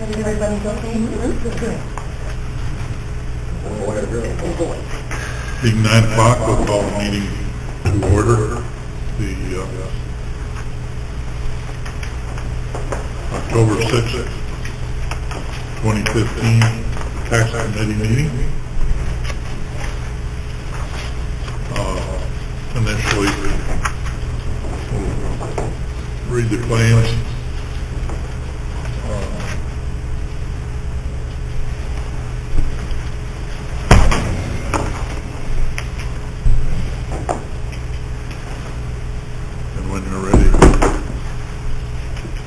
Everybody's okay? Good. Being 9 o'clock, we'll call the meeting to order. The October 6th, 2015 Tax Committee meeting. Initially, we'll read the claims. And when you're ready to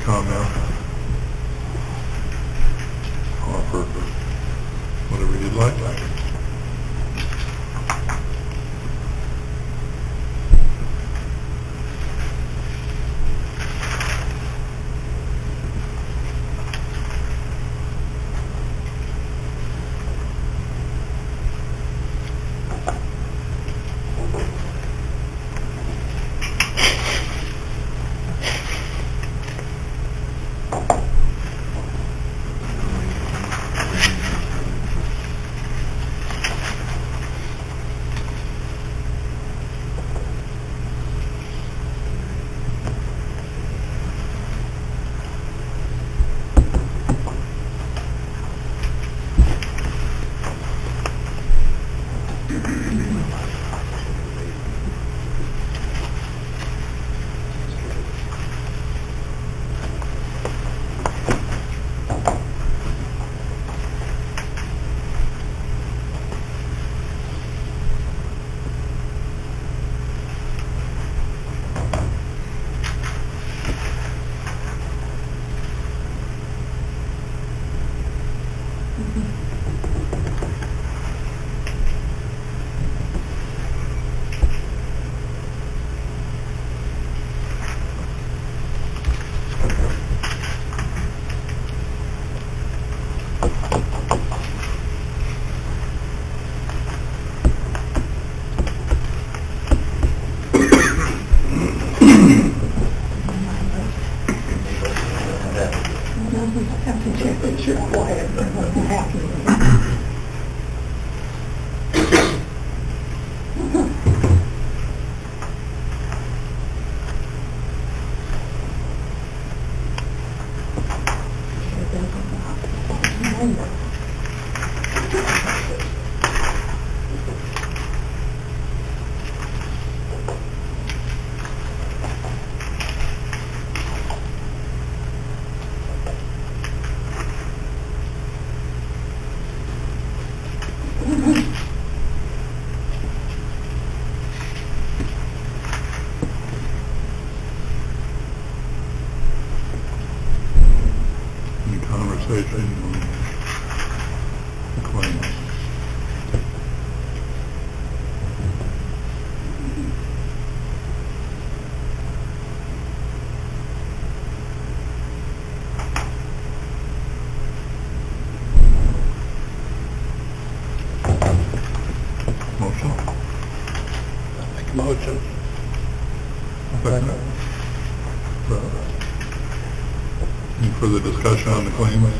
comment, offer whatever you'd like. Have to check that you're quiet, but nothing happening. Any conversation on the claims? Motion? Make a motion. Second. Any further discussion on the claims?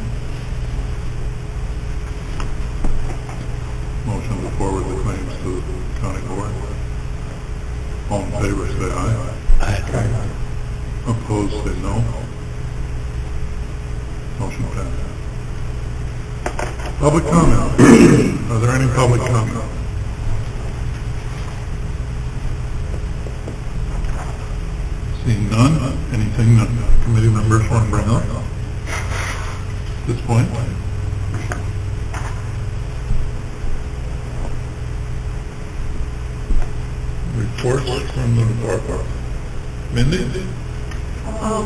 Motion to forward the claims to the county board. All in favor, say aye. Aye. Opposed, say no. Motion passed. Public comment. Are there any public comment? Seeing none, anything that committee members want to bring up at this point? Reports from the department. Mindy?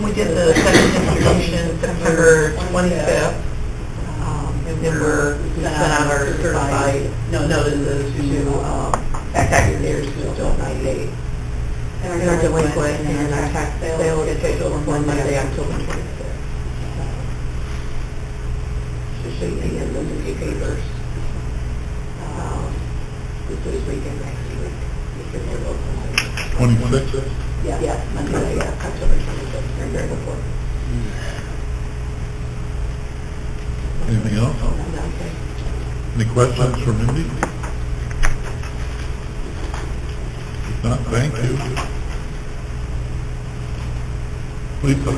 We did the second distribution September 25th. And then we're sent out our certified notices to taxpayers who still 90 days. And our delinquent and our tax sale is scheduled for Monday, October 26th. Should be in the newspapers this week and next week. Because they're local. 26th? Yes, Monday, October 26th, and very important. Any questions for Mindy? If not, thank you. Lisa?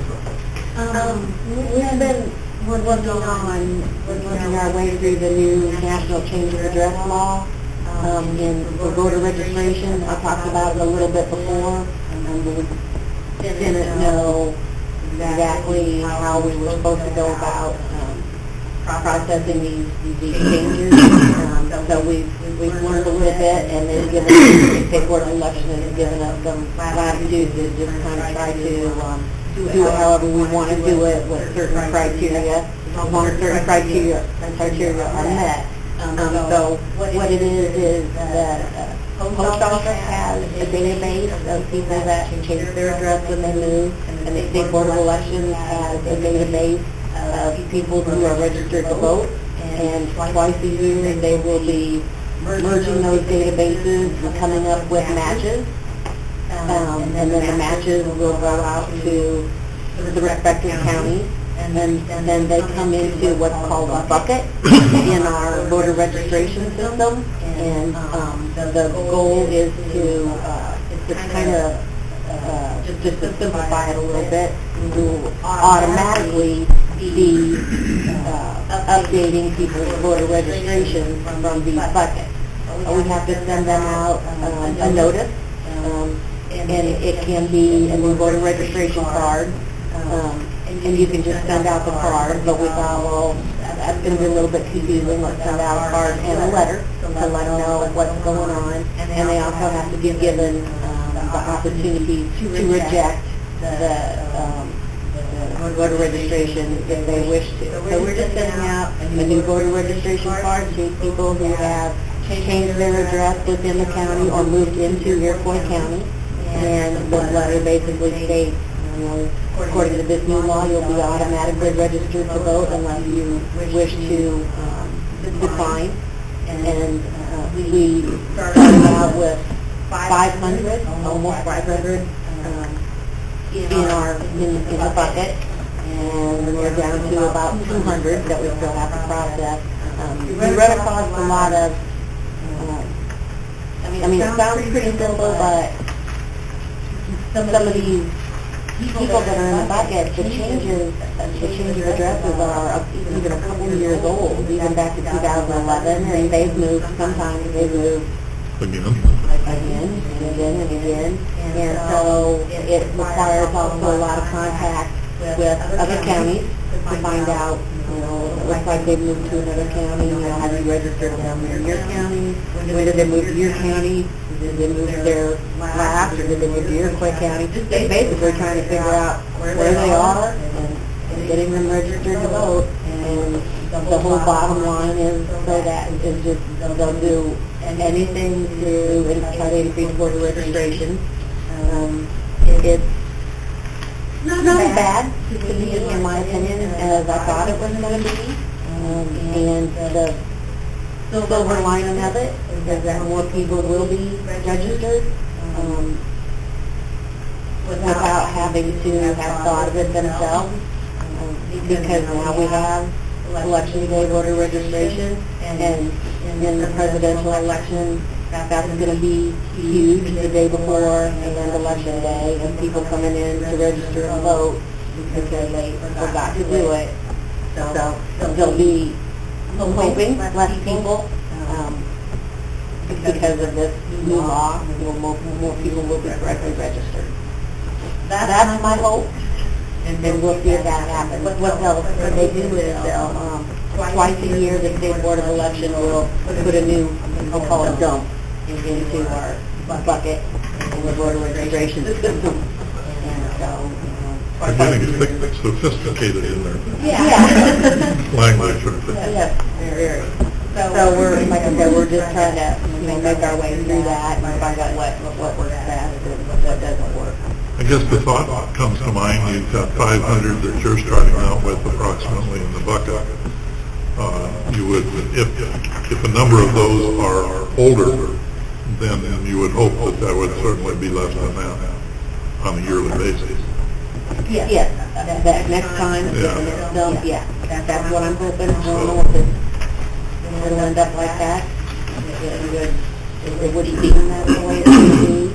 We've been working our way through the new National Change of Address Law, and for voter registration. I talked about it a little bit before, we didn't know exactly how we were supposed to go about processing these changes. So we've learned a little bit, and they've given the State Board of Election has given us some latitude to just kind of try to do it however we want to do it with certain criteria, as long as certain criteria are met. So what it is that Post Office has a database of people that change their address when they move, and the State Board of Elections has a database of people who are registered to vote, and twice a year they will be merging those databases and coming up with matches. And then the matches will go out to the respective counties, and then they come into what's called a bucket in our voter registration system. And the goal is to kind of just to simplify it a little bit, to automatically be updating people's voter registration from these buckets. We have to send them out a notice. And it can be a new voter registration card, and you can just send out the card, but we thought, well, that's going to be a little bit confusing. Let's send out a card and a letter to let them know what's going on, and they also have to be given the opportunity to reject the voter registration if they wish to. So we're just sending out a new voter registration card to people who have changed their address within the county or moved into Iroquois County. And the letter basically states, according to this new law, you'll be automatically registered to vote unless you wish to decline. And we started out with 500, almost 500 in the bucket, and we're down to about 200 that we still have to process. We run across a lot of, it sounds pretty simple, but some of these people that are in the bucket, the change of addresses are even a couple of years old, even back to 2011, and they've moved, sometimes they move again, and so it requires also a lot of contact with other counties to find out, it looks like they've moved to another county, have you registered them in your county? When did they move to your county? Did they move there last, or did they move to Iroquois County? They basically trying to figure out where they are and getting them registered to vote. And the whole bottom line is so that is just they'll do anything to try to increase voter registration. It's not as bad to me, in my opinion, as I thought it was going to be. And the silver lining of it is that more people will be registered without having to have thought of it themselves, because now we have election day voter registration, and in the presidential election, that's going to be huge the day before and election day, and people coming in to register and vote because they forgot to do it. So there'll be, I'm hoping, less people because of this new law. More people will be correctly registered. That's my hope, and we'll see if that happens. What they do is they'll twice a year the State Board of Election will put a new, I'll call it dump, into our bucket in the voter registration system. And so, They're getting sophisticated in their yeah. language. Yes, very. So we're, like I said, we're just trying to, make our way through that and find out what works best and what doesn't work. I guess the thought comes to mind, you've got 500 that you're starting out with approximately in the bucket. You would, if a number of those are older, then you would hope that would certainly be less than that on a yearly basis. Yes, that next time, Yeah. that's what I'm hoping. I don't know if it's it'll end up like that. It wouldn't be that the way it should be.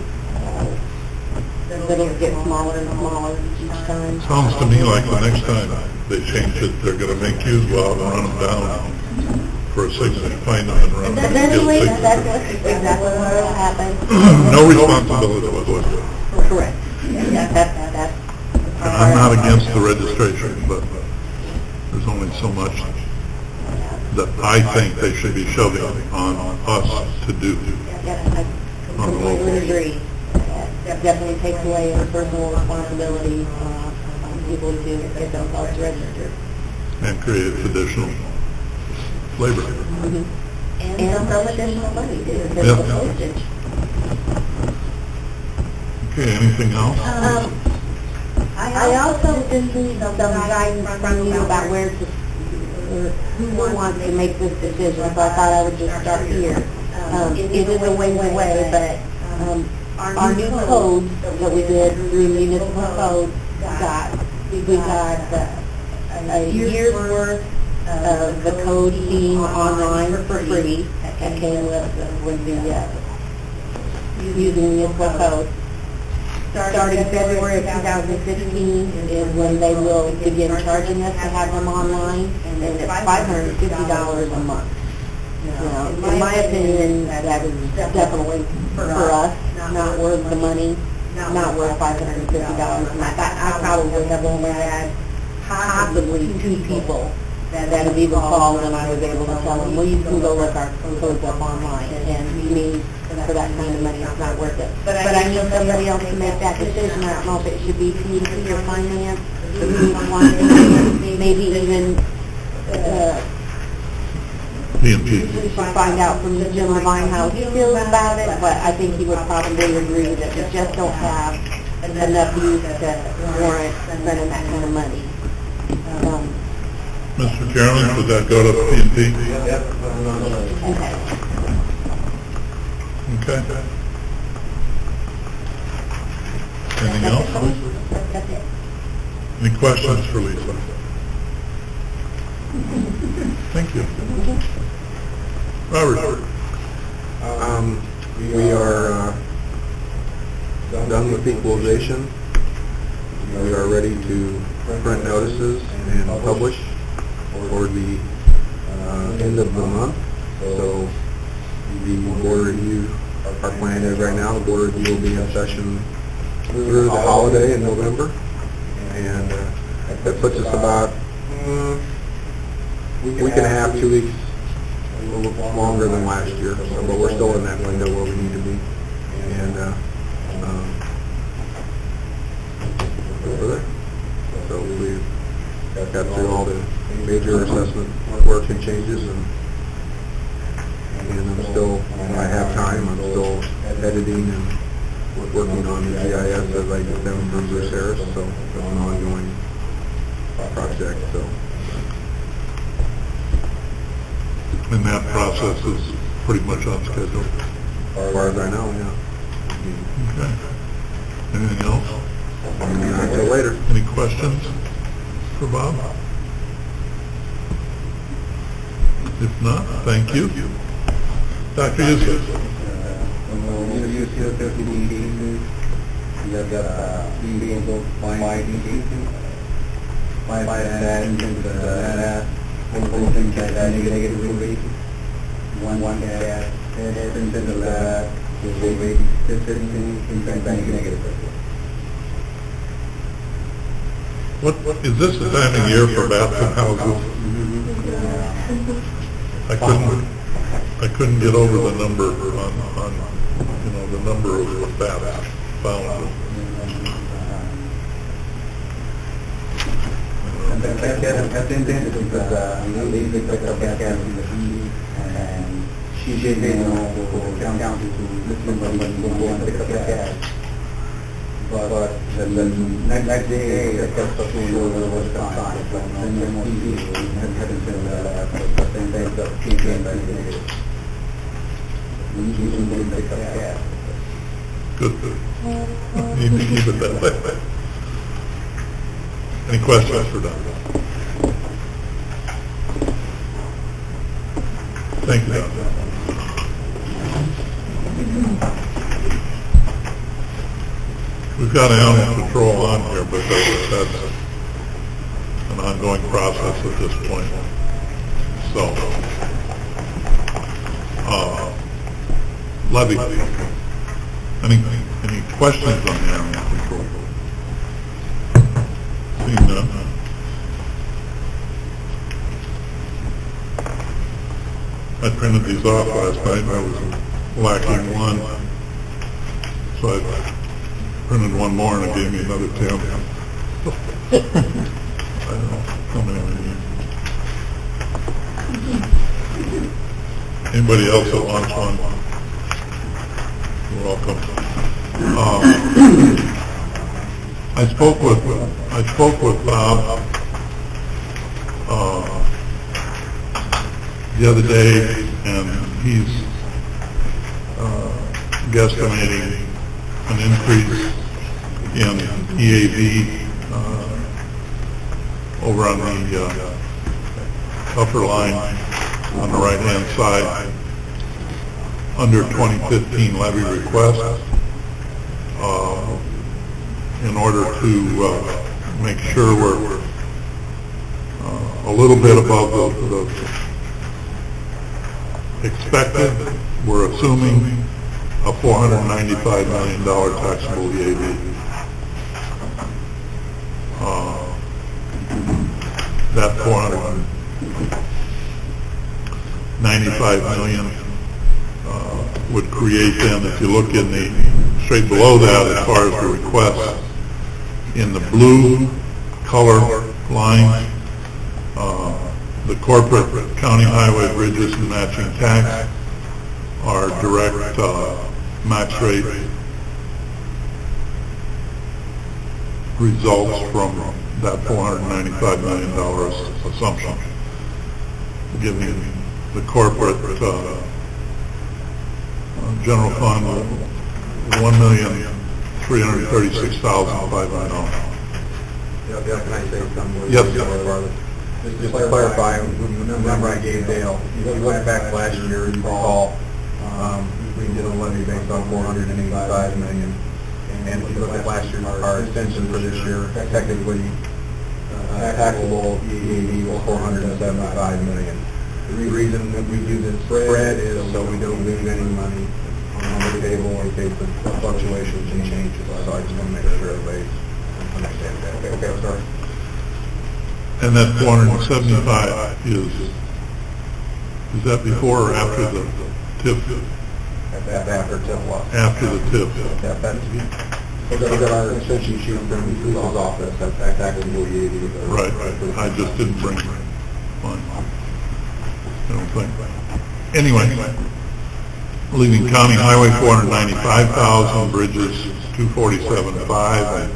It'll get smaller and smaller each time. Sounds to me like the next time they change it, they're gonna make you go out and run them down for a signature, find them and run them. Eventually, Get a that's signature. exactly what will happen. No responsibility whatsoever. Correct. Yeah, that's. And I'm not against the registration, but there's only so much that I think they should be shoving on us to do. Yes, I completely agree. That definitely takes away a personal responsibility on people to get themselves registered. And creates additional labor. And some additional money too, because Yeah. of the postage. Okay, anything else? I also just need some guidance from you about where to, or who wants to make this decision, so I thought I would just start here. It is a ways away, but our new code that we did through municipal code we got a year's worth of the code being online for free. That came with the using municipal code. Starting February of 2016 is when they will begin charging us to have them online, and then it's $550 a month. You know, in my opinion, that is definitely for us not worth the money, not worth $550. And I probably have only had possibly 2 people that have even called and I was able to tell them, well, you can go look our codes up online. And to me, for that kind of money, it's not worth it. But I need somebody else to make that decision. I don't know if it should be P&T or finance, or who wants to, maybe even, P&P. we should find out from Jim Levine how he feels about it, but I think he would probably agree that we just don't have enough use to warrant spending that kind of money. Mr. Chairman, would that go to P&P? Okay. Okay. Anything else? That's it. Any questions for Lisa? Thank you. Robert? We are done with equalization. We are ready to print notices and publish for the end of the month. So the board review, our plan is right now, the board review will be in session through the holiday in November. And that puts us about a week and a half, 2 weeks longer than last year. So, but we're still in that window where we need to be. And over there. So we've got through all the major assessment work and changes, and I'm still, I have time, I'm still editing and working on the GIS as I get them from Bruce Harris, so it's an ongoing project, so. And that process is pretty much on schedule. As far as I know, yeah. Okay. Anything else? Until later. Any questions for Bob? If not, thank you. Dr. Yusuf? What, is this the time of year for bathroom houses? I couldn't get over the number on you know, the number of baths found. She did go down to somebody and pick up the cash. But the next day, the test of the was fine. But then the more people hadn't been but then they came back negative. We usually pick up cash. Good. Need to keep it that way. Any questions for Don? Thank you, Don. We've got animal control on here, but that's an ongoing process at this point. So, levy. Any questions on the animal control? Seeing none. I printed these off last night, and I was lacking one, so I printed one more, and it gave me another 10. I don't know how many we need. Anybody else that wants one, you're welcome. I spoke with Bob the other day, and he's guesstimating an increase in EAV over on the upper line on the right-hand side under 2015 levy request in order to make sure we're a little bit above the expected. We're assuming a $495 million taxable EAV. That $495 million would create then, if you look in the, straight below that as far as the request, in the blue color line, the corporate county highway bridges and matching tax are direct max rate results from that $495 million assumption, giving the corporate general fund $1,336,500. Yeah, can I say something? Yes. Just to clarify, the number I gave Dale, if you look back last year, you recall, we did a levy based on $485 million. And if you look at last year, our extension for this year, technically, taxable EAV was $475 million. The reason that we do this spread is so we don't leave any money on the table in case of fluctuations and changes. So I just want to make sure everybody understands that. Okay, sorry. And that 475 is that before or after the TIF? After TIF loss. After the TIF. Yeah, that's, we got our extension sheet from who's office, that's taxable EAV. Right. I just didn't bring mine. I don't think. Anyway, leaving county highway 495,000, bridges 247.5, and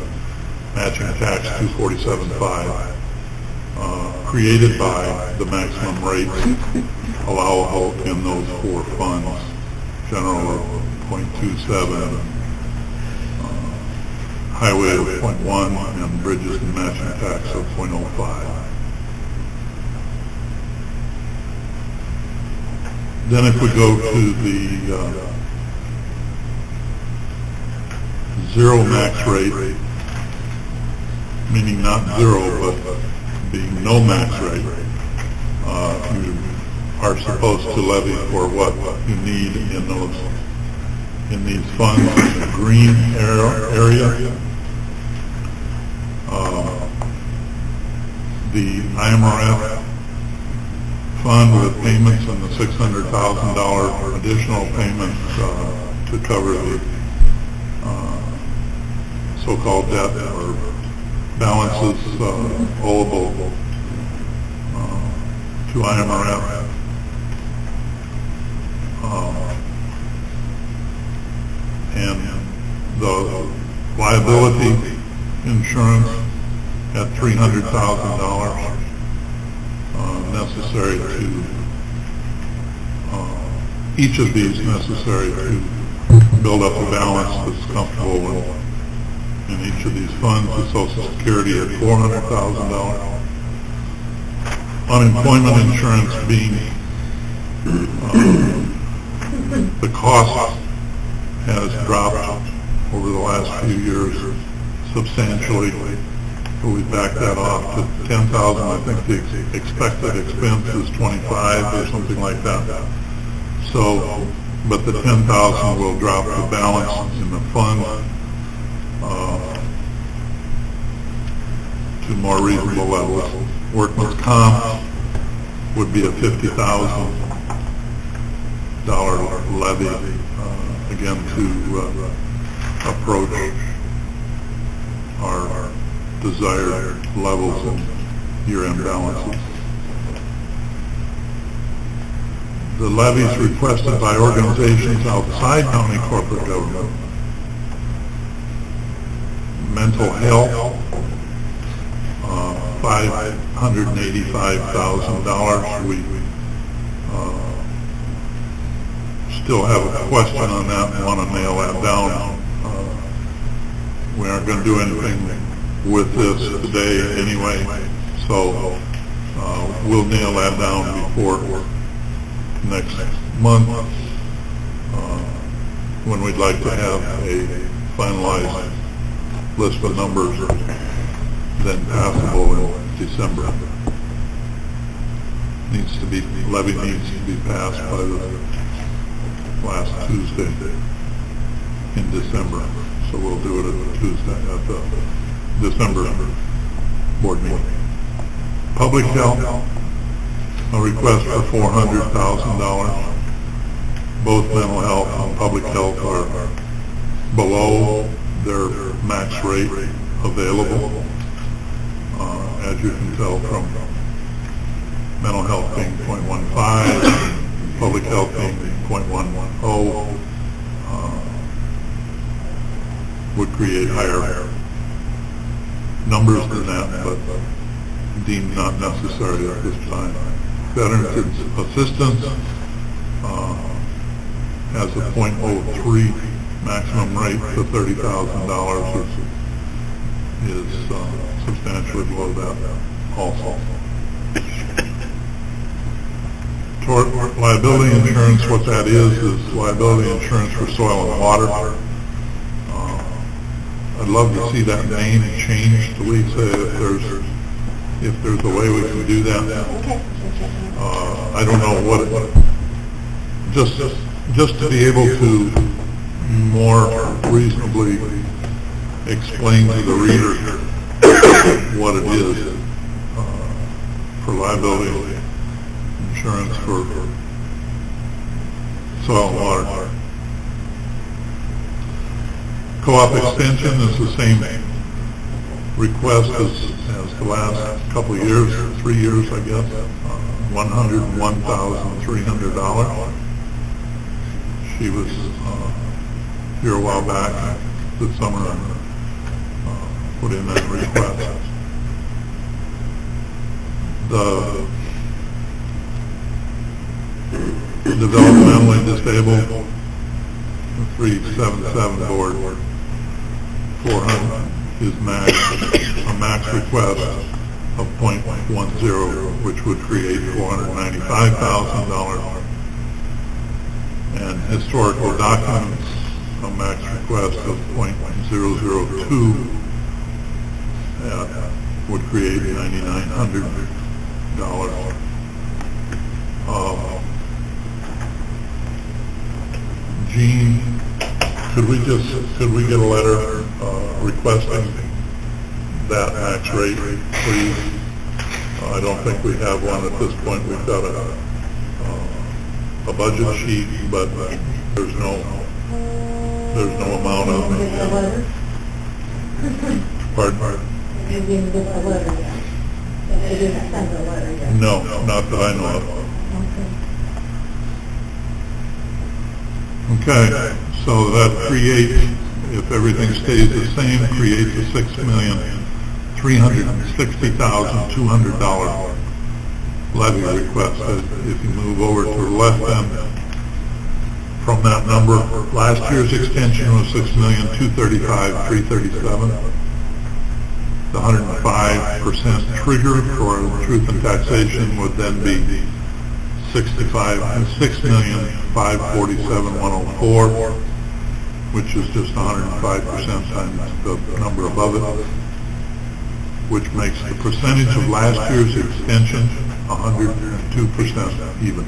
matching tax 247.5. Created by the maximum rates allowable in those four funds, general of 0.27, highway of 0.1, and bridges and matching tax of 0.05. Then if we go to the zero max rate, meaning not zero, but being no max rate, you are supposed to levy for what you need in these funds in the green area. The IMRF fund with payments and the $600,000 additional payments to cover the so-called debt or balances owable to IMRF. And the liability insurance at $300,000 necessary to each of these necessary to build up a balance that's comfortable in each of these funds. The Social Security at $400,000. Unemployment insurance being The cost has dropped over the last few years substantially. We back that off to 10,000. I think the expected expense is 25 or something like that. So, but the 10,000 will drop the balance in the fund to more reasonable levels. Workman's comp would be a $50,000 levy, again, to approach our desired levels in year-end balances. The levies requested by organizations outside county corporate government: mental health, $585,000. We still have a question on that and want to nail that down. We aren't going to do anything with this today anyway, so we'll nail that down before next month, when we'd like to have a finalized list of numbers then passable in December. Levy needs to be passed by the last Tuesday in December. So we'll do it at Tuesday at the December board meeting. Public health, a request for $400,000. Both mental health and public health are below their max rate available. As you can tell from mental health being 0.15, public health being 0.110, would create higher numbers than that, but deemed not necessary at this time. Veterans assistance has a 0.03 maximum rate to $30,000, which is substantially below that also. Tort liability insurance, what that is liability insurance for soil and water. I'd love to see that name changed, Lisa, if there's a way we can do that. I don't know what just to be able to more reasonably explain to the reader what it is for liability insurance for soil and water. Co-op extension is the same request as the last couple of years, 3 years I guess, $101,300. She was here a while back this summer and put in that request. The developmentally disabled 377 board 400 is a max request of 0.10, which would create $495,000. And historical documents, a max request of 0.002 would create $9,900. Gene, could we get a letter requesting that max rate, please? I don't think we have one at this point. We've got a budget sheet, but there's no amount of. Pardon? No, not that I know of. Okay, so that creates, if everything stays the same, creates a $6,360,200 levy request. If you move over to the left end from that number, last year's extension was $6,235,337. The 105% trigger for truth in taxation would then be $6,547,104, which is just 105% times the number above it, which makes the percentage of last year's extension 102% even.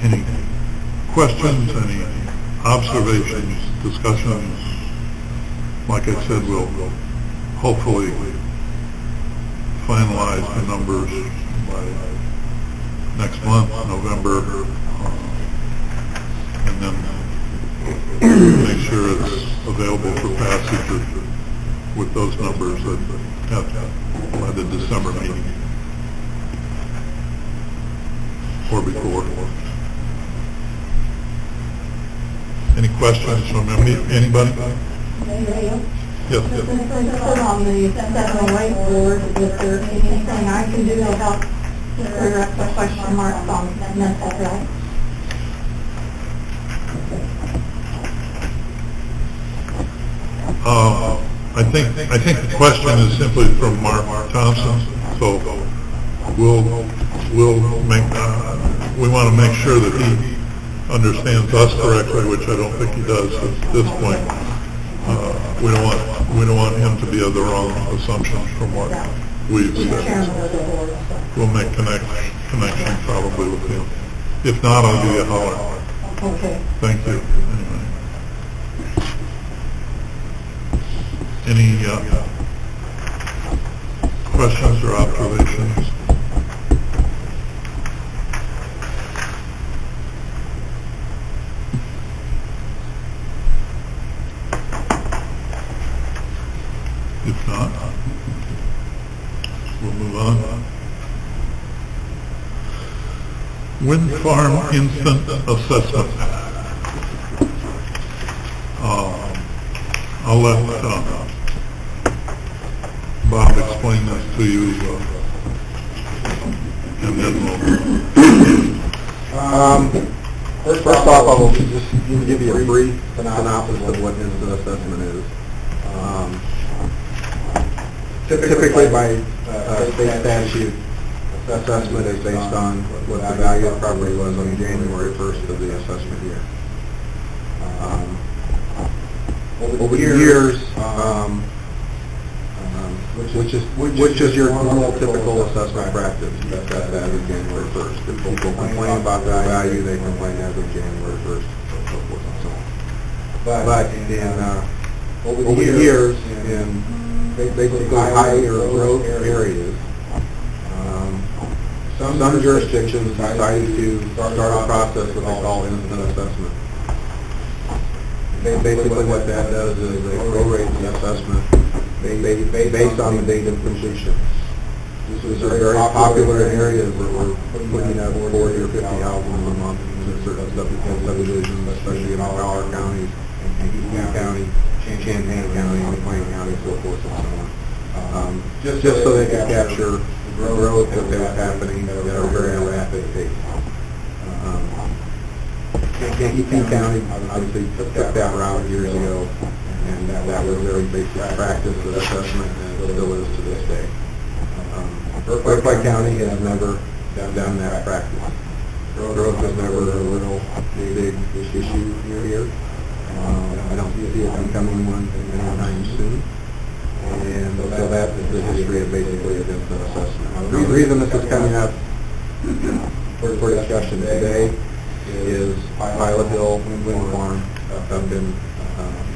Any questions, any observations, discussions? Like I said, we'll hopefully finalize the numbers by next month, November, and then make sure it's available for passage with those numbers by the December meeting or before. Any questions from anybody? Yes, yes. On the 708 board, is there anything I can do to help clear up the question marks on mental health? I think the question is simply from Mark Thompson, so we'll make, we want to make sure that he understands us correctly, which I don't think he does at this point. We don't want him to be of the wrong assumptions from what we've said. We'll make connection probably with him. If not, I'll give you a holler. Okay. Thank you. Anyway. Any questions or observations? If not, we'll move on. Wind farm instant assessment. I'll let Bob explain this to you, and then we'll... First off, I will just give you a brief synopsis of what instant assessment is. Typically by state statute, assessment is based on what the value of property was on January 1st of the assessment year. Over the years, which is your normal typical assessment practice, that's as of January 1st. If people complain about their value, they complain as of January 1st, so forth and so on. But over the years, in basically higher growth areas, some jurisdictions decided to start a process what they call instant assessment. Basically what that does is they prorate the assessment based on the date of completion. These are very popular in areas where we're putting up 40 or 50 houses a month in certain subdivisions, especially in our counties, Kankakee County, Champaign County, McLean County, so forth and so on. Just so they can capture the growth that was happening at a very rapid pace. Kankakee County obviously took that route years ago, and that was very basic practice of assessment, and it still is to this day. Burkhardt County has never done that practice. Growth was never a real big issue here. I don't see it becoming one anytime soon. And so that is the history of basically of instant assessment. The reason this is coming up for discussion today is Pilot Hill Wind Farm up in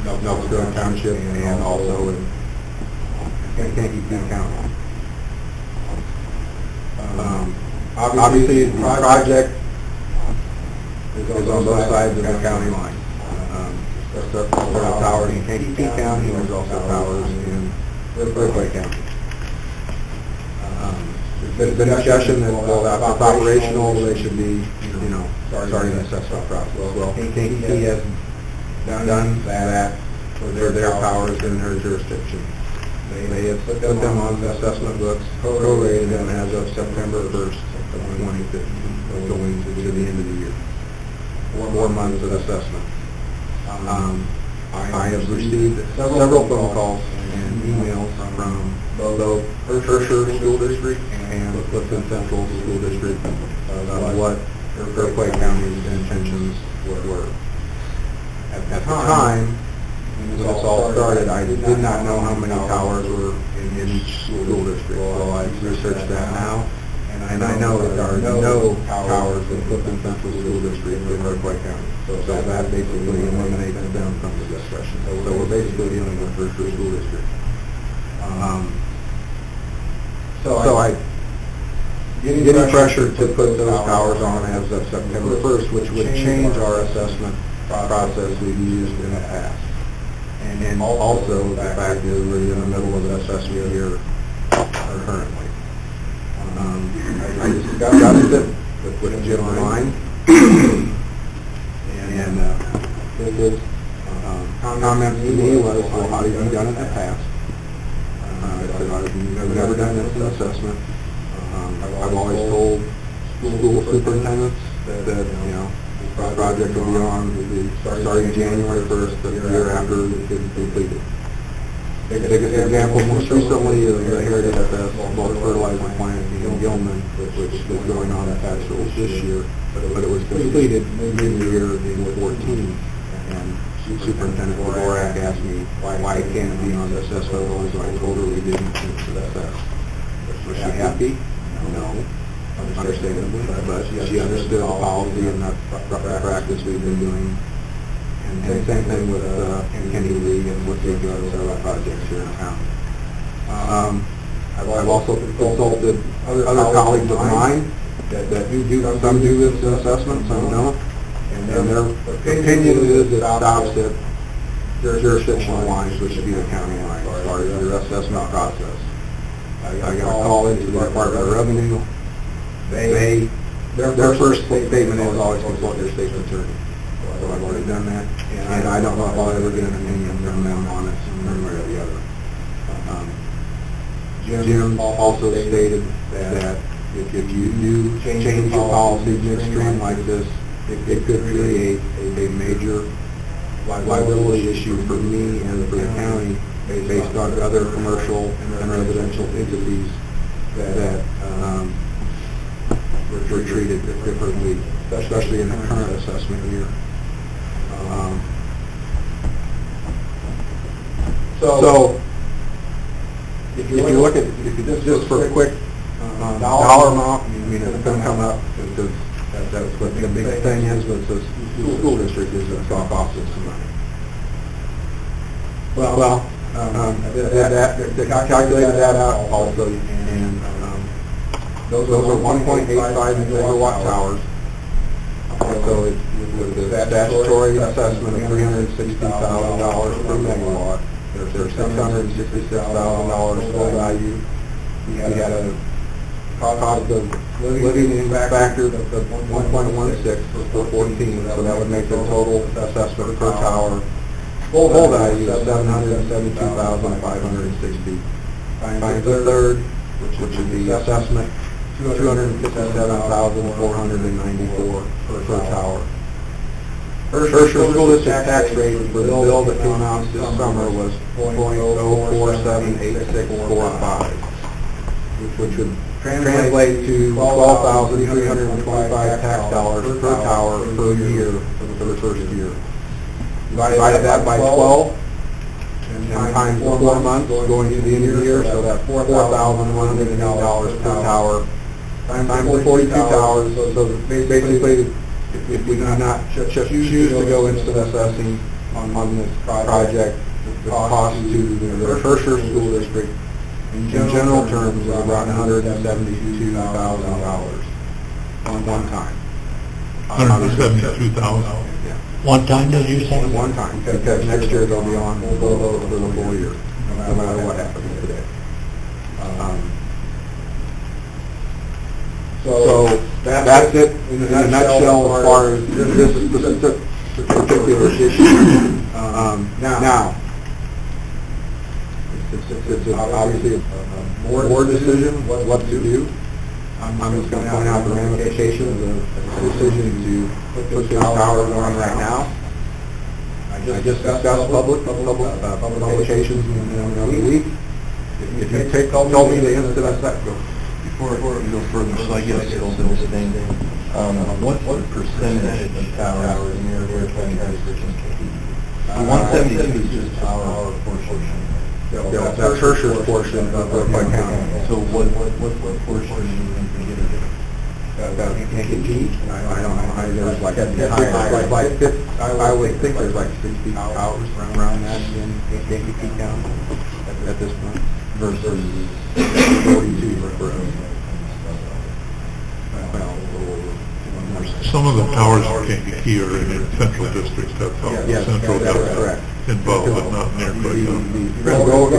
Nelson Grove Township and also in Kankakee County. Obviously, the project is on both sides of the county line. There are towers in Kankakee County, and there's also towers in Burkhardt County. There's been discussion that, well, if it's operational, they should be, starting the assessment process. Well, Kankakee has done that for their towers in their jurisdiction. They have put them on the assessment books, prorated them as of September 1st of 2015, going to the end of the year. 4 months of assessment. I have received several phone calls and emails from both Herscher School District and Clifton Central School District of what Iroquois County's intentions were. At the time, when this all started, I did not know how many towers were in each school district, so I researched that now, and I know that there are no towers in Clifton Central School District in Iroquois County. So that basically eliminates them from the discussion. So we're basically dealing with Herscher School District. So I getting pressure to put those towers on as of September 1st, which would change our assessment process we've used in the past. And also, the fact is we're in the middle of an assessment year currently. I discussed it with Jim Ryan, and his comments to me was, well, how have you done it in the past? I said, I've never done this assessment. I've always told school superintendents that, you know, the project will be on, starting January 1st, the year after it is completed. The biggest example most recently is the Heritage Bulk Fertilizer Plant in Gilman, which was going on at Patch Schools this year, but it was completed mid-year in 14. And Superintendent Dvorak asked me why it can't be on the assessment roll, so I told her we didn't assess. Was she happy? No. Understandably, but she understood the policy and the practice we've been doing. And the same thing with Kenny Lee and with the other projects here in town. I've also consulted other colleagues of mine that do some do this assessment, some don't. And their opinion is it stops at jurisdictional lines, which would be the county line, as far as your assessment process. I got a call into the Department of Revenue. Their first statement is always consult your state's attorney. So I've already done that, and I don't know if I'll ever get an opinion from them on it, one way or the other. Jim also stated that if you do change your policy midstream like this, it could create a major liability issue for me and for the county based on other commercial and residential entities that were treated differently, especially in the current assessment year. So if you look at, just for a quick dollar amount, I mean, it's going to come up because that's what the big thing is with the school district is it's going to cost us some money. Well, they calculated that out also, and those are 1.85 megawatt towers. So it's with the statutory assessment of $360,000 per megawatt. There's $666,000 full value. We had a cost of living factor of 1.16 for 14, so that would make the total assessment per tower full value of $772,560 times the third, which would be assessment $257,494 per tower. Herscher School District tax rate for the bill that came out this summer was 0.0478645, which would translate to $12,325 tax dollars per tower per year for the first year. Divided that by 12, and times 4 months going to the end of the year, so that's $4,180 per tower, times the 42 towers, so basically, if we do not choose to go into assessing on this project, the cost to the Herscher School District, in general terms, is around $172,000 one time. $172,000. Yeah. One time, did you say? One time, because next year they'll be on for the full year, no matter what happens today. So that's it in a nutshell as far as this particular issue. Now, it's obviously a board decision what to do. I'm just going to point out the ramifications of a decision to put those towers on right now. I just discussed publications in the week. If you tell me the instant I start, go. Before you go further, so I get a skill to this thing, what percentage of towers in your airplane district can be? 172 is just our portion. Yeah, that's Herscher's portion of my county. So what portion do you think we get of it? Kankakee, I don't know, there's like, I would think there's like 60 towers around that in Kankakee County at this point, versus 42 for us. Some of the towers in Kankakee are in central districts, that's how Yes, central that's is correct. involved, but not near Clay County. If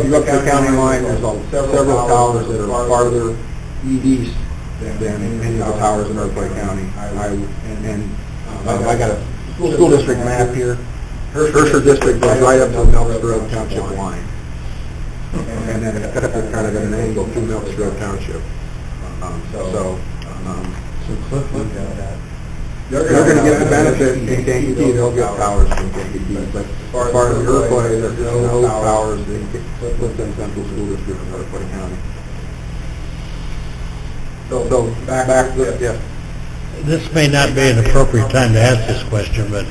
you go up the county line, there's several towers that are farther east than any of the towers in Clay County. I got a school district map here. Herscher District goes right up to the Melks Road Township line. And then it's kind of at an angle through Melks Road Township. So Clifton, They're going to get the benefit in Kankakee, they'll get towers from Kankakee, but as far as Iroquois, there's no towers in Clifton Central School District in Iroquois County. So, back to this, yeah. This may not be an appropriate time to ask this question, but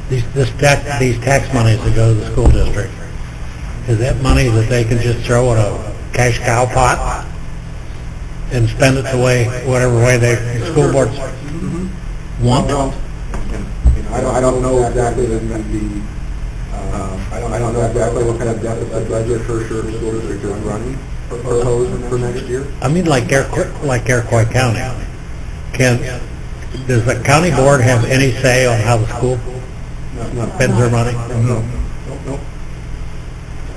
these tax monies that go to the school district, is that money that they can just throw in a cash cow pot and spend it the way, whatever way the school boards want? I don't know exactly I don't know exactly what kind of deficit budget Herscher School District is running, proposed for next year. I mean, like Iroquois County. Does the county board have any say on how the school spends their money? No.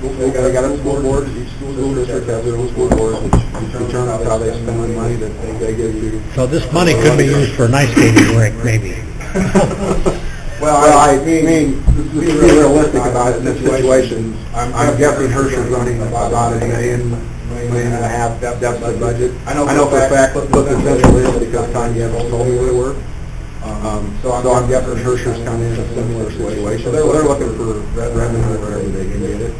They got a school board, each school district has their own school board, which determines how they spend the money that they give to. So this money could be used for an ice skating rink, maybe. Well, I mean, to be realistic about it in this situation, I'm guessing Herscher's running about $1.5 million deficit budget. I know for a fact Clifton Central is because Tanya told me they were. So I'm guessing Herscher's kind of in a similar situation. They're looking for revenue wherever they can get it.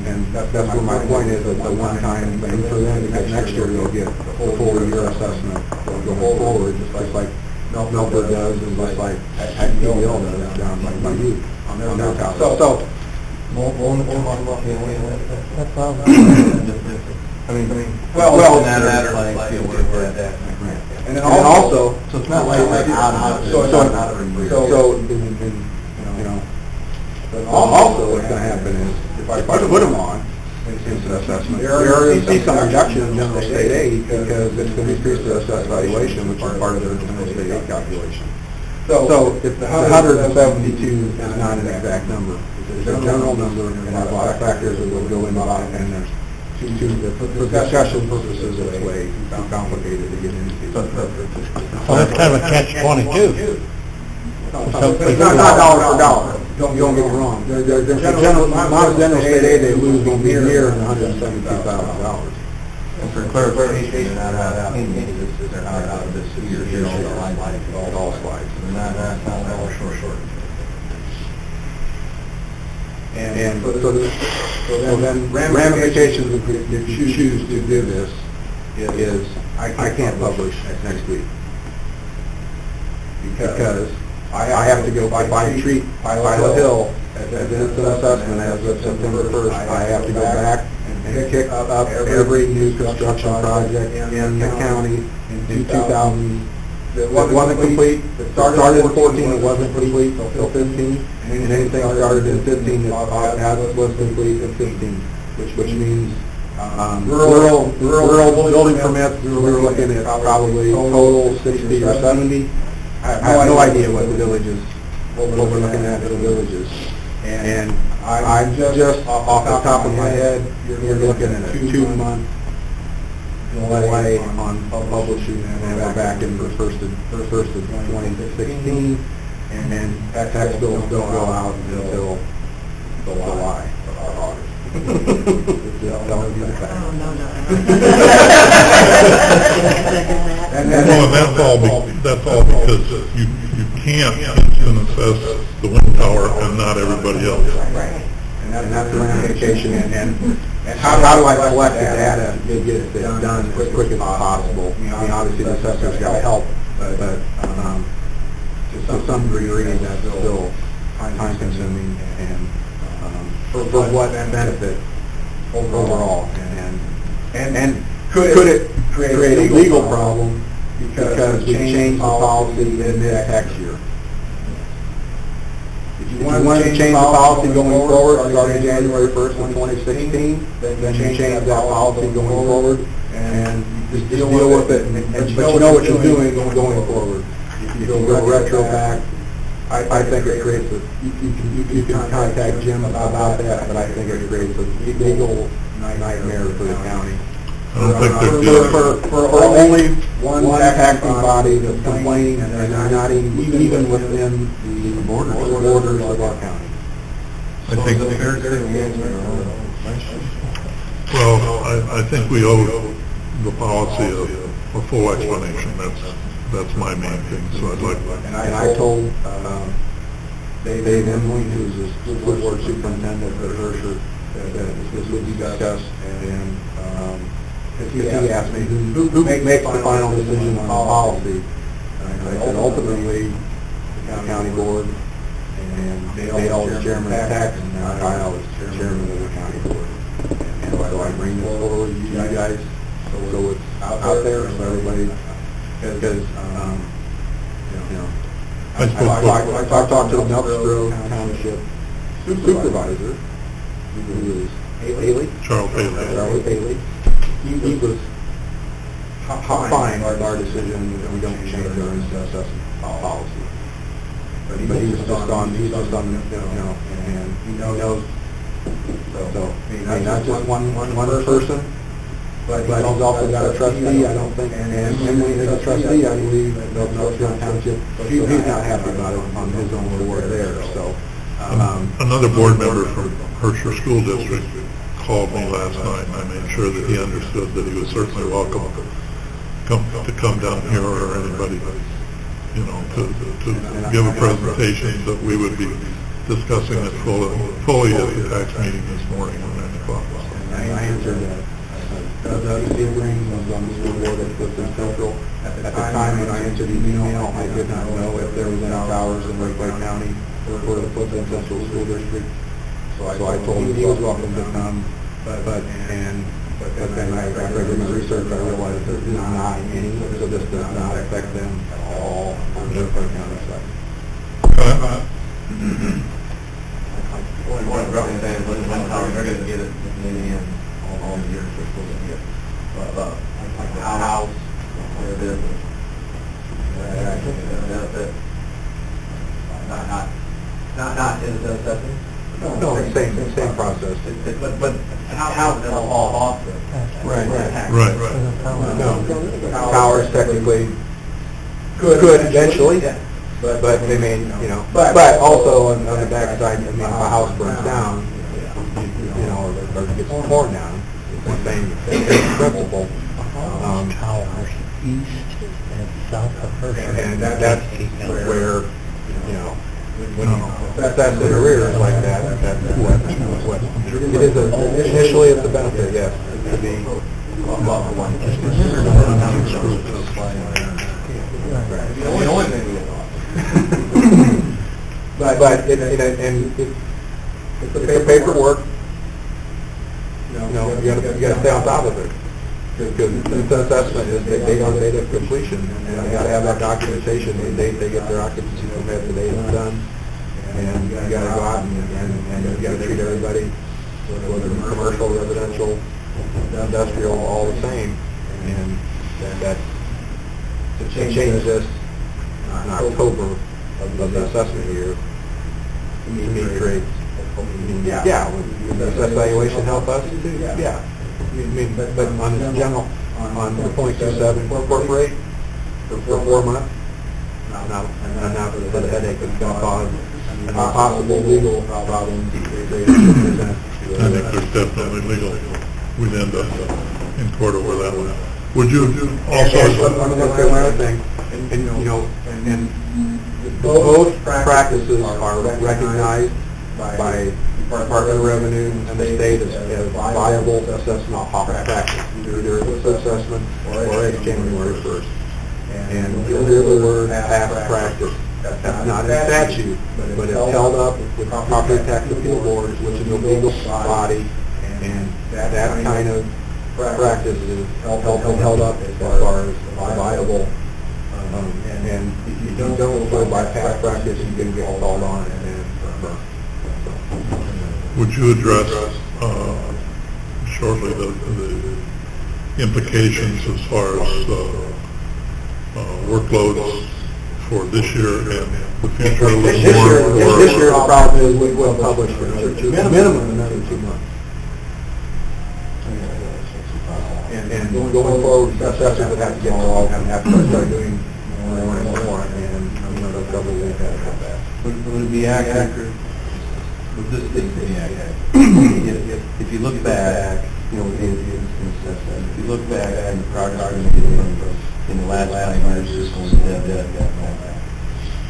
And that's where my point is, it's a one-time thing for them, because next year they'll get a full year assessment going forward, just like Milford does, and just like PDL does down by you on their tower. So, well, and then also, so it's not like out of it. Also, what's going to happen is, if I put them on instant assessment, you're going to see some reduction in general state aid because it's going to increase their assessed valuation, which is part of their general state aid calculation. So if the 172 is not an exact number, it's a general number, and there are a lot of factors that will go into it, and there's for discussion purposes, it's way too complicated to get into. So that's kind of a catch-22. It's not dollar for dollar. Don't get me wrong. The amount of general state aid they lose will be near $172,000. And for clarification, they're not out of this year, It all slides. They're not all short. And so then ramifications if you choose to do this is I can't publish next week because I have to go by treat Pilot Hill as an instant assessment as of September 1st. I have to go back and kick up every new construction project in the county in 2000. It wasn't complete. It started in 14, it wasn't complete until 15. And anything started in 15 that was complete in 15, which means rural building permits, we were looking at probably total 60 or 70. I have no idea what the villages, what we're looking at the villages. And I'm just off the top of my head, you're looking at a 2-month delay on publishing, and we're back in the first of 2016, and then tax bills don't go out until July or August. Just telling you the Oh, facts. no, no. Well, and that's all because you can't instant assess the wind tower and not everybody else. Right. And that's the ramification, and how do I collect the data to get it done as quick as possible? I mean, obviously the assessor's got to help, but to some degree, that's still time consuming and for what benefit overall? And could it create a legal problem because we changed the policy in mid-tax year? If you wanted to change the policy going forward, starting January 1st of 2016, then you change that policy going forward, and just deal with it, but you know what you're doing going forward. If you go retro back, I think it creates a, you can contact Jim about that, but I think it creates a legal nightmare for the county. I don't think they'd be, For only one taxing body that's complaining, and they're not even within the borders of our county. I think, well, I think we owe the policy a full explanation. That's my main thing, so I'd like, And I told Dave Emily, who's the school board superintendent at Herscher, that this would be discussed, and he asked me, who makes the final decision on the policy? And I said, ultimately, the county board, and Dale is chairman of tax, and Kyle is chairman of the county board. And so I bring this forward to you guys, so it's out there, so everybody, because, I talked to the Melks Grove Township supervisor, who is Haley. Charles Haley. Charlie Haley. He was fine with our decision that we don't change our assessment policy. But he's just on, and he knows, so, I mean, not just one person, but he's also got a trustee, I don't think, and Emily is a trustee, I believe, of North Carolina Township. He's not happy about it on his own board there, so. Another board member from Herscher School District called me last night, and I made sure that he understood that he was certainly welcome to come down here, or anybody, to give a presentation, that we would be discussing it fully at the tax meeting this morning at 9 o'clock. And I answered that. Steve Green was on the school board at Clifton Central. At the time when I answered the email, I did not know if there was any towers in Lake County for the Clifton Central School District. So I told him he was welcome to come, but then after I did my research, I realized there's not any, so this does not affect them at all on the Lake County side. What I'm saying, when they're going to get it in all the years they're supposed to get, like the house, their business, benefit, not in the assessment. No, same process. But how does it all off the? Right. No, towers technically could eventually, but they may, but also on the backside, if a house burns down, or gets torn down, it's the same principle. Towers east and south of Herscher. And that's where, when that's in arrears like that, what, it is initially it's a benefit, yes, to be above one. But it's the paperwork, you gotta stay on top of it. Because the assessment is they on date of completion, and you gotta have that documentation, the date they get their occupancy permit, the date it's done, and you gotta go out and you gotta treat everybody, whether it's commercial, residential, industrial, all the same, and that, to change this in October of the assessment year, to me creates, would the assessment valuation help us too? Yeah. But on the general, on the .27 corporate for 4 months, not for the headache it's going to cause, and possible legal problems. I think there's definitely legal, we'd end up in court over that one. Would you also, I'm going to say one other thing, and you know, and both practices are recognized by Department of Revenue and the state as viable assessment practice, either assessment or at January 1st. And you'll hear the word past practice. That's not in statute, but it's held up with property tax appeal boards, which is a legal body, and that kind of practice is held up as far as viable. And if you don't go by past practice, you can get called on and then burn. would you address shortly the implications as far as workloads for this year and the future a little more? This year, the problem is we will publish for minimum another 2 months. And going forward, assessors would have to get involved and have to start doing more and more, and you know, the trouble we've had with that. Would it be accurate? Would this thing be accurate? If you look back, you know, if you look back and the progress we made in the last 5 years, just going dead.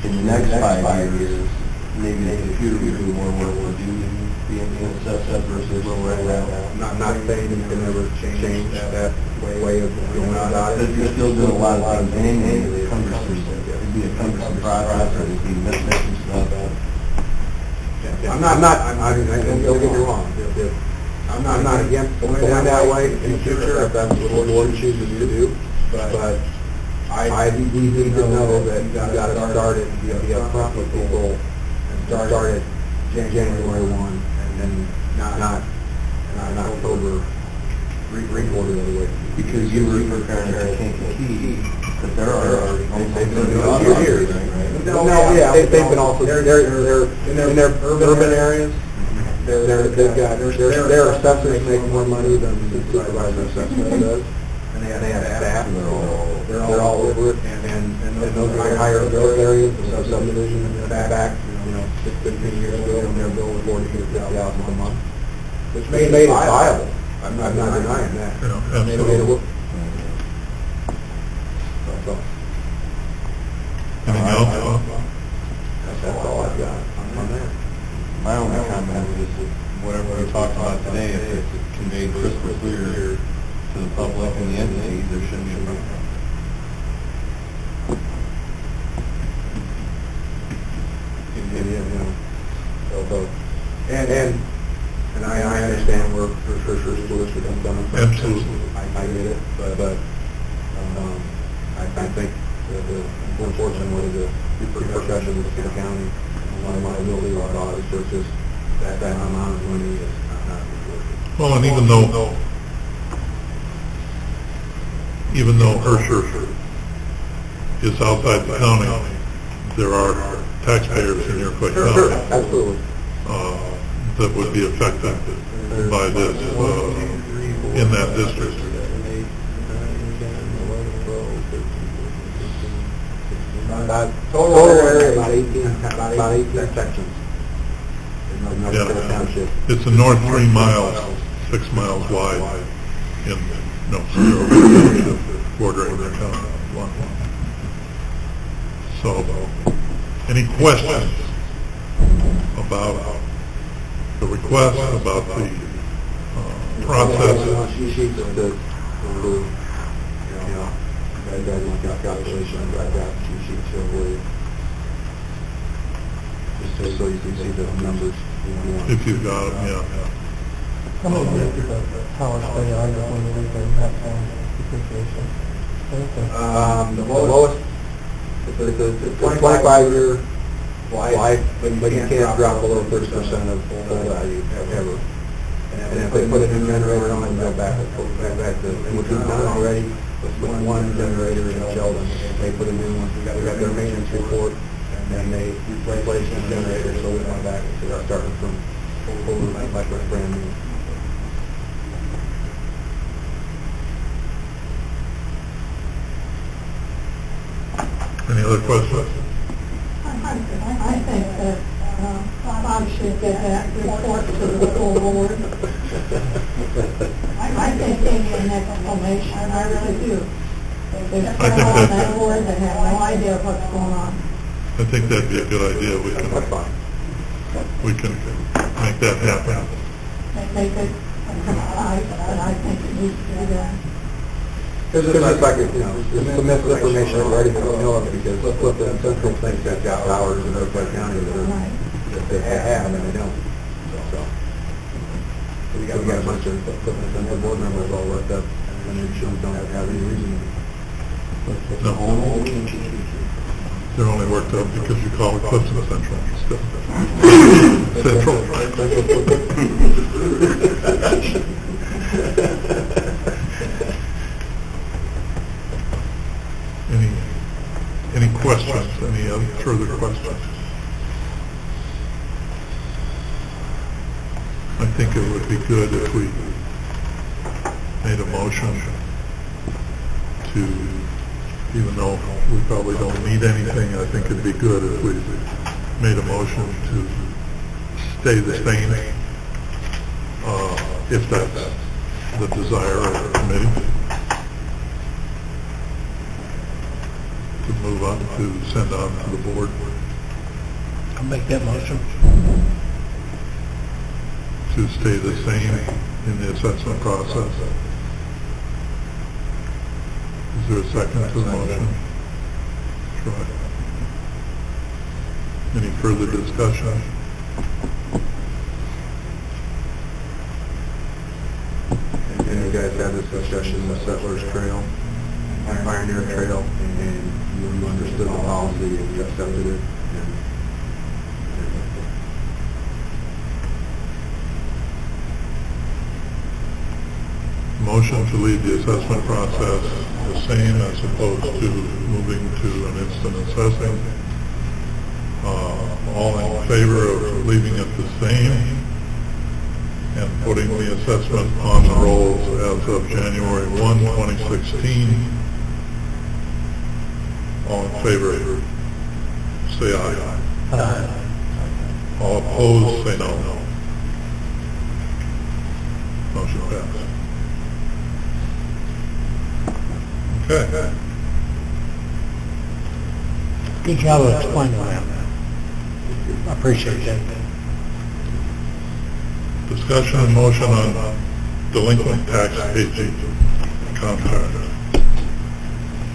In the next 5 years, maybe the computer will do more work. Would you be assessed versus where we're at now? Not saying you can ever change that way of going about it. But you're still doing a lot of things manually. It'd be a cumbersome process, or it'd be missing stuff. I'm not, don't get me wrong. I'm not against going that way in the future if that's what the board chooses to do, but we need to know that you've got to start it, be upfront with people, and start it January 1, and then not in October, 3/4 of the way. Because you were preparing to Kankakee, but there are They've been doing years, right? No, yeah, they've been also, they're in their urban areas, their assessors make more money than the supervisor assessment does, and they have staff, they're all over it, and those are higher growth areas, the subdivision in the back, you know, 15 years ago, when they're building 40 to 50,000 a month, which made it viable. I'm not denying that. Yeah, Made it work. So, Anything else? that's all I've got on that. My only comment is that whatever we talked about today, if it's conveyed crystal clear to the public and the entities, there shouldn't be a problem. And I understand where for sure school district has done it. Absolutely. I get it, but I think the unfortunately the repercussions of the county, one of my liability laws is just that amount of money is not worth Well, and even though Herscher is outside the county, there are taxpayers in Iroquois Sure, County absolutely. That would be affected by this in that district. Total area about 18 sections. In North Township. It's a north 3 miles, 6 miles wide in, no, 0 township bordering the county. So, any questions about the request, about the process? Sheets that I got my calculations, I got 2 sheets here for you. Just so you can see the numbers. If you've got them, yeah. How many years did the power stay on when you leave the impact on depreciation? The lowest, it's a 25-year life, but you can't drop below 30% of full value ever. And if they put a new generator on it, go back to, which we've done already with one generator in Sheldon. They put a new one, we got their maintenance report, and then they replaced the generator, so we went back to starting from over like a brand new. Any other questions? I think that Bob should get that report to the full board. I think they need an explanation, I really do. There's I people think on that- that board that have no idea what's going on. I think that'd be a good idea. We can make that happen. They could precise, but I think it needs to be done. It's just like, it's some misinformation already from Miller, because Clifton and Central thinks they've got towers in Oakland County that they have, and they don't. So we got a bunch of Clifton and Central board members all worked up, and they just don't have any reason. No. They're only worked up because you call it Clifton Central. Central. Any questions? Any other further questions? I think it would be good if we made a motion to, even though we probably don't need anything, I think it'd be good if we made a motion to stay the same, if that's the desire of the committee. To move on to send on to the board. I'll make that motion. To stay the same in the assessment process. Is there a second to the motion? Try. Any further discussion? And you guys had this discussion with Settlers Trail, Pioneer Trail, and you understood the policy and you accepted it. Motion to leave the assessment process the same as opposed to moving to an instant assessing. All in favor of leaving it the same and putting the assessment on the rolls as of January 1, 2016. All in favor, say aye. Aye. All opposed, say no. Motion passed. Okay. Good job of explaining that. I appreciate that. Discussion and motion on delinquent tax agent contract.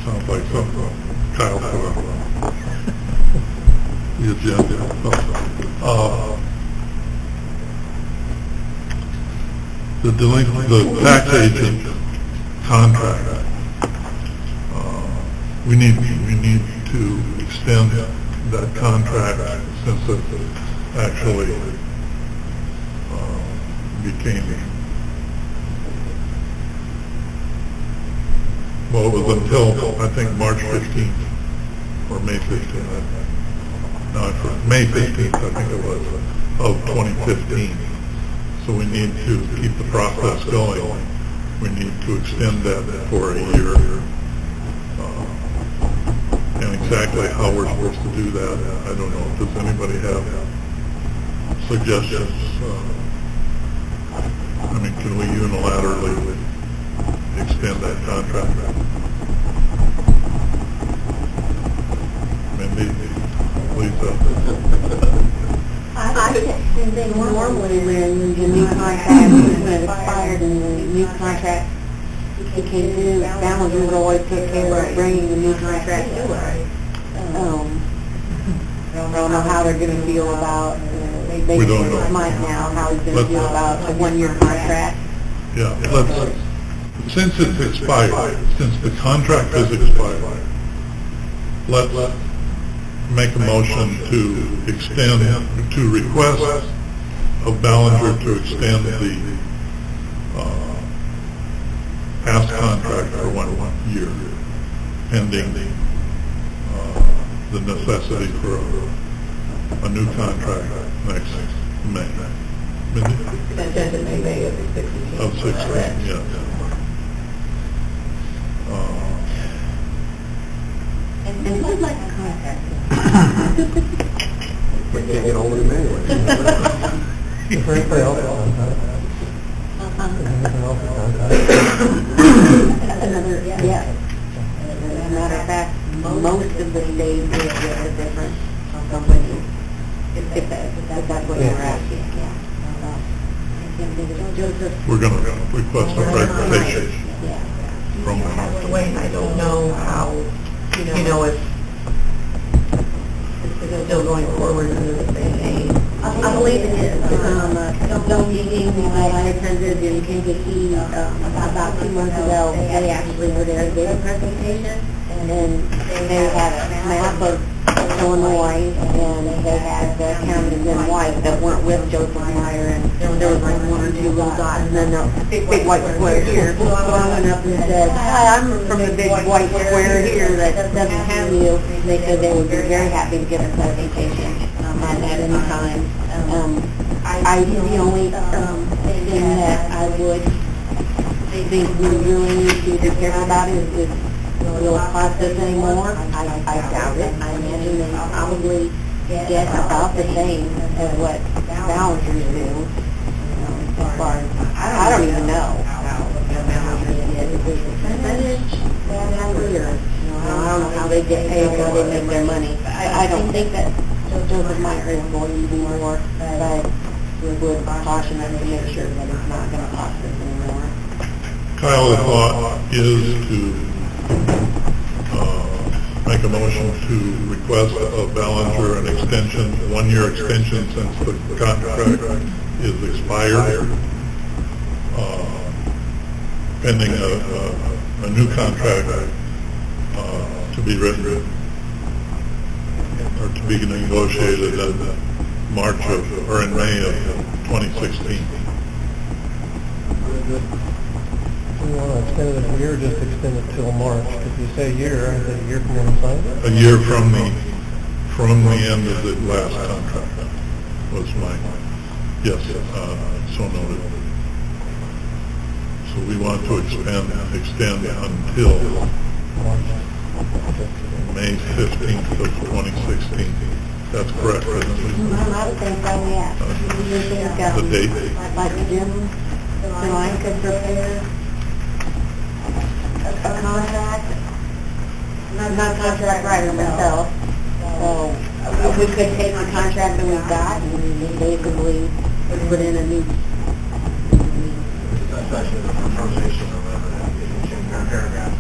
Sounds like something Kyle put on the agenda. The tax agent contract. We need to extend that contract since it actually became, well, it was until, I think, March 15th or May 15th. May 15th, I think it was, of 2015. So we need to keep the process going. We need to extend that for a year. And exactly how we're supposed to do that, I don't know. Does anybody have suggestions? I mean, can we unilaterally extend that contract? Mindy, Lisa? I think normally when the new contract was expired and the new contract became due, Ballinger always took care of bringing the new contract to us. I don't know how they're going to feel about, We don't know. Mike now, how he's going to feel about a one-year contract. Yeah, since it's expired, since the contract is expired, let's make a motion to extend, to request of Ballinger to extend the past contract for 1 year, pending the necessity for a new contract next May. Extended May of 16. Of 16, yeah. And who'd like a contract? We can't get hold of him anyway. Is there anybody else on that? Is there anything else on that? Another, yes. As a matter of fact, most of the states are with different companies, if that's what you're asking, yeah. I can't think of Joseph. We're going to request a presentation Yeah. from Passed away, and I don't know how, if it's still going forward under the same name. I believe it is. Some meeting that I attended in Kankakee about 2 months ago, they actually were there and gave a presentation, and they had a map of Illinois, and they had the counties in white that weren't with Joseph Meyer, and there was like 1 or 2 little dots, and then a big white square here. So I went up and said, hi, I'm from the big white square here that doesn't have you. And they said they would be very happy to give a presentation at any time. The only thing that I would think we really need to be careful about is will it cost us any more? I doubt it. I imagine they probably get about the same as what vouchers do. As far as, I don't even know how vouchers get. Is it a percentage? I don't know how they get paid, how they make their money. I don't think that Joseph Meyer is going to be more, but we would caution them to make sure that it's not going to cost us any more. Kyle, the thought is to make a motion to request of Ballinger an extension, 1-year extension since the contract is expired, pending a new contract to be written or to be negotiated in March or in May of 2016. Do you want to extend it a year or just extend it till March? If you say a year, is it a year from when you signed it? A year from the end of the last contract was my, yes, so noted. So we want to extend until May 15th of 2016. That's correct, isn't it? I would think so, yeah. The date? Like Jim, so I could prepare a contract, not a contract writer myself, so we could take the contract that we've got and basically put in a new. That's actually the conversation around it, you change that paragraph.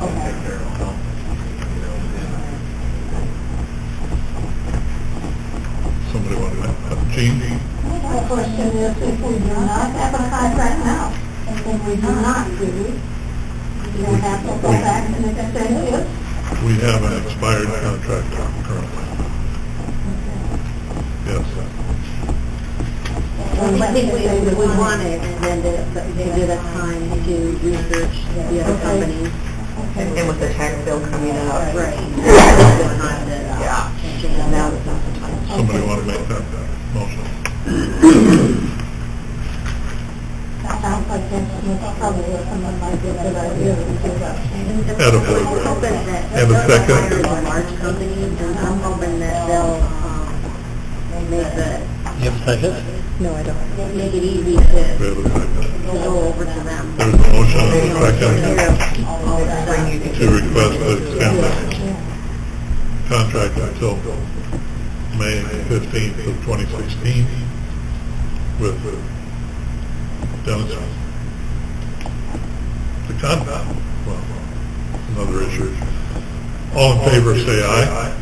Okay. Take care of it. Somebody want to, Gene? My question is, if we do not have a contract now, and we do not do, you don't have to go back and extend it? We have an expired contract currently. Yes. I think we wanted then to give us time to research the other companies. And with the tax bill coming up. Right. Yeah. Now is not the time. Somebody want to make that motion? Sounds like that's probably something like a good idea to do that. At a vote. And a second? Large companies, and I'm hoping that they'll make You have a second? no, I don't. Make it easy We have a second. to go over to them. There's a motion and a second to request to extend the contract until May 15th of 2016 with Dennis. The contract, well, another issue. All in favor say aye.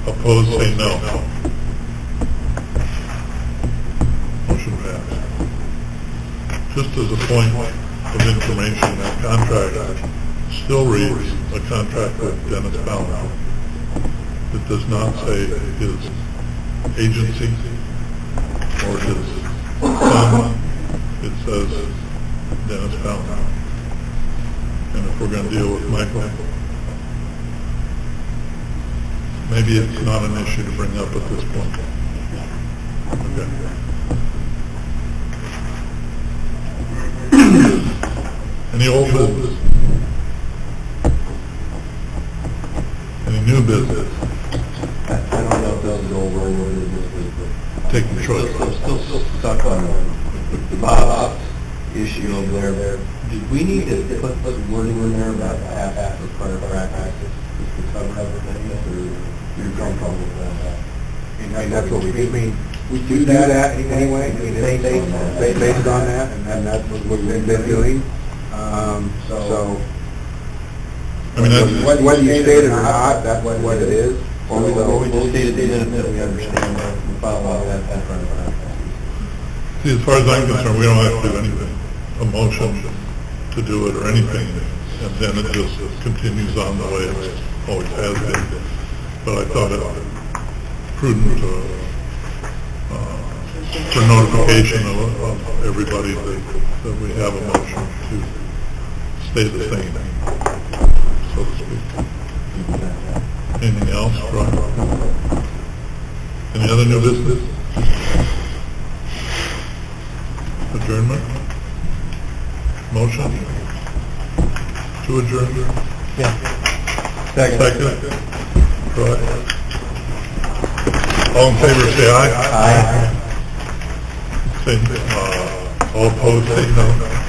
Opposed say no. Motion passed. Just as a point of information, that contract still reads a contract with Dennis Ballinger. It does not say his agency or his son. It says Dennis Ballinger. And if we're going to deal with Michael, maybe it's not an issue to bring up at this point. Okay. Any old business? Any new business? I don't know if they'll go over this week, but taking choice. I'm still stuck on Bob's issue over there. Did we need to put some wording in there about past or prior practices to cover everything, or you're comfortable with that? I mean, that's what we do. We do that anyway, I mean, it's based on that, and that's what we've been doing. So, I mean, that's, whether you state it or not, that's what it is. Or we just stated the minute that we understand that we follow that prior practices. see, as far as I'm concerned, we don't have to do anything, a motion to do it or anything, and then it just continues on the way it's always has been. But I thought it prudent for notification of everybody that we have a motion to stay the same, so to speak. Anything else, Brian? Any other new business? Adjournment? Motion? To adjourn? Yeah. Second? Right. All in favor, say aye. Aye. Say, all opposed, say no.